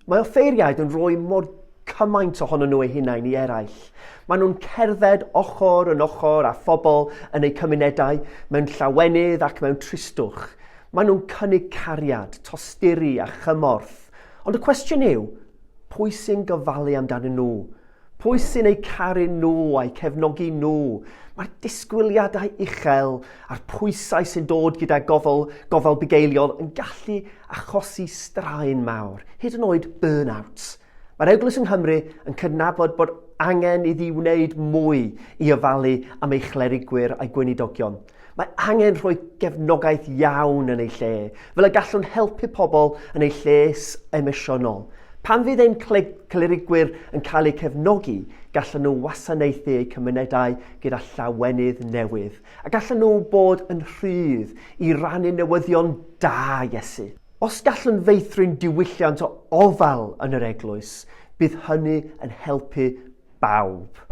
Mae offeiriaid yn rhoi mor cymaint ohonyn nhw eu hunain i eraill. Maen nhw'n cerdded ochr yn ochr â phobl yn eu cymunedau mewn llawenydd ac mewn tristwch. Maen nhw'n cynnig cariad, tosturi a chymorth. Ond y cwestiwn yw, pwy sy'n gofalu amdanyn nhw? Pwy sy'n eu caru nhw a'i cefnogi nhw? Mae'r disgwyliadau uchel a'r pwysau sy'n dod gyda gofal bugeiliol yn gallu achosi straen mawr, hyd yn oed burn-out. Mae'r Eglwys yng Nghymru yn cydnabod bod angen iddi wneud mwy i ofalu am ei chlerigwyr a'i gweinidogion. Mae angen rhoi gefnogaeth iawn yn ei lle, fel y gallwn helpu pobl yn eu lles emosiynol. Pan fydd ein clerigwyr yn cael eu cefnogi, gallen nhw wasanaethu eu cymunedau gyda llawenydd newydd, a gallen nhw bod yn rhydd i rannu newyddion da Iesu. Os gallwn feithrin diwylliant o ofal yn yr Eglwys, bydd hynny yn helpu bawb.